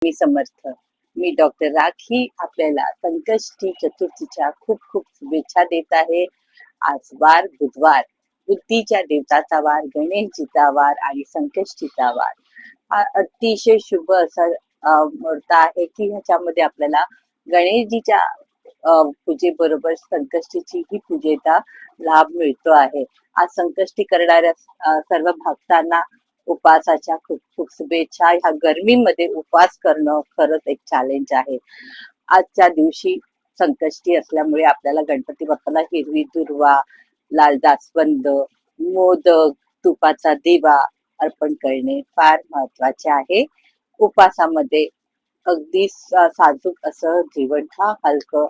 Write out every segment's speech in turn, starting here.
मी समर्थ. मी doctor rakhi आपल्याला संकष्टी चतुर्थीच्या खूप खूप शुभेच्छा देत आहे. आज वार बुधवार, बुद्धीच्या देवताचा वार, गणेशजीचा वार आणि संकष्टीचा वार. हा अतिशय शुभ असा मुहूर्त आहे की ह्याच्यामध्ये आपल्याला गणेशजीच्या पूजेबरोबर संकष्टीची ही पूजेचा लाभ मिळतो आहे. आज संकष्टी करणाऱ्या सर्व भक्तांना उपवासाच्या खूप खूप शुभेच्छा. ह्या गर्मीमध्ये उपवास करणं खरंच एक चॅलेंज आहे. आजच्या दिवशी संकष्टी असल्यामुळे आपल्याला गणपती बाप्पाला हिरवी दुर्वा, लाल जास्वंद, मोदक, तुपाचा दिवा अर्पण करणे फार महत्वाचे आहे. उपवासामध्ये अगदी साजूक असं जेवण खा, हलकं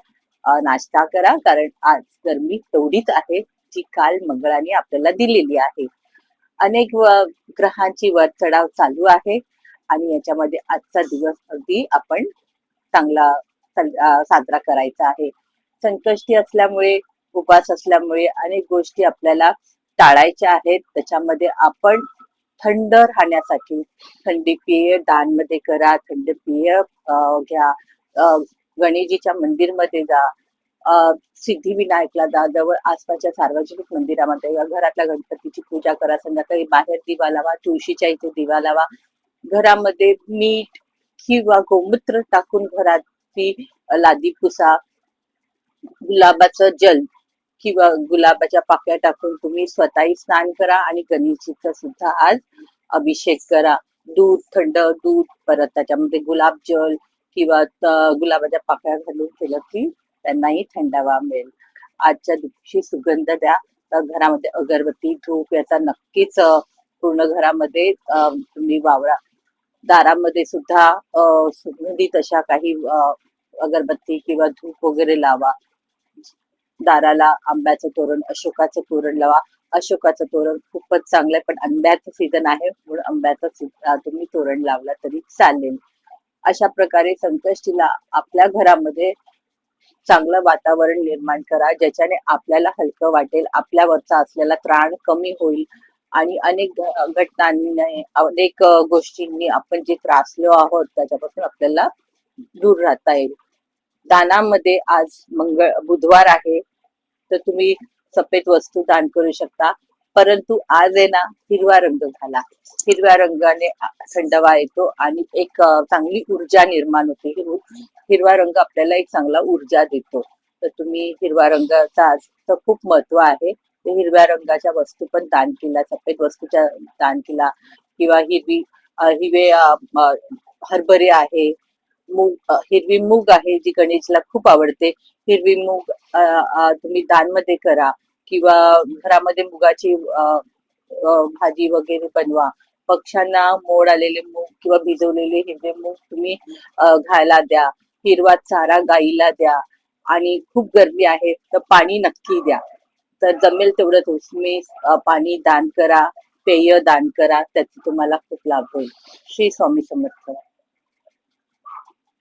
नाश्ता करा, कारण आज गरमी तेवढीच आहे जी काल मंगळाने आपल्याला दिलेली आहे. अनेक ग्रहांची वर चढाव चालू आहे आणि याच्यामध्ये आजचा दिवस अगदी आपण चांगला साजरा करायचा आहे. संकष्टी असल्यामुळे, उपवास असल्यामुळे अनेक गोष्टी आपल्याला टाळायच्या आहेत. त्याच्यामध्ये आपण थंड राहण्यासाठी थंडी पेय दानमध्ये करा, थंड पेय घ्या, गणेशजीच्या मंदिरमध्ये जा, सिद्धिविनायकला जा, जवळ आसपासच्या सार्वजनिक मंदिरामध्ये घरातल्या गणपतीची पूजा करा, संध्याकाळी बाहेर दिवा लावा, तुळशीच्या इथे दिवा लावा, घरामध्ये मीठ किंवा गोमूत्र टाकून घराची लादी पुसा, गुलाबाचं जल किंवा गुलाबाच्या पाकळ्या टाकून तुम्ही स्वतःही स्नान करा आणि गणेशजीचा सुद्धा आज अभिषेक करा. दूध, थंड दूध, परत त्याच्यामध्ये गुलाबजल किंवा गुलाबाच्या पाकळ्या घालून केलं की त्यांनाही थंडावा मिळेल. आजच्या दिवशी सुगंध द्या. घरामध्ये अगरबत्ती, धूप याचा नक्कीच पूर्ण घरामध्ये तुम्ही वावरा. दारामध्ये सुद्धा सुगंधित अशा काही अगरबत्ती किंवा धूप वगैरे लावा. दाराला आंब्याचं तोरण, अशोकाचं तोरण लावा. अशोकाचं तोरण खूपच चांगलं आहे, पण आंब्याचं सीझन आहे म्हणून आंब्याचं तुम्ही तोरण लावला तरी चालेल. अशा प्रकारे संकष्टीला आपल्या घरामध्ये चांगलं वातावरण निर्माण करा, ज्याच्याने आपल्याला हलकं वाटेल, आपल्यावरचा असलेला त्राण कमी होईल आणि अनेक घटनांनी, अनेक गोष्टींनी आपण जे त्रासलो आहोत त्याच्यापासून आपल्याला दूर राहता येईल. दानामध्ये आज बुधवार आहे, तर तुम्ही सफेद वस्तू दान करू शकता, परंतु आज आहे ना हिरवा रंग घाला. हिरव्या रंगाने थंडवा येतो आणि एक चांगली ऊर्जा निर्माण होते. हिरवा रंग आपल्याला एक चांगला ऊर्जा देतो. तर तुम्ही हिरवा रंगाचा आज तर खूप महत्व आहे. ते हिरव्या रंगाच्या वस्तू पण दान केला, सफेद वस्तूच्या दान केला किंवा हिरवे हरभरे आहे, हिरवी मूग आहे जी गणेशला खूप आवडते. हिरवी मूग तुम्ही दान मध्ये करा किंवा घरामध्ये मुगाची भाजी वगैरे बनवा. पक्ष्यांना मोड आलेले मूग किंवा भिजवलेले हिरवे मूग तुम्ही घायला द्या. हिरवा चारा गाईला द्या. आणि खूप गर्मी आहे तर पाणी नक्की द्या. तर जमेल तेवढं तुम्ही पाणी दान करा, पेय दान करा, त्याचा तुम्हाला खूप लाभ होईल. श्री स्वामी समर्थ.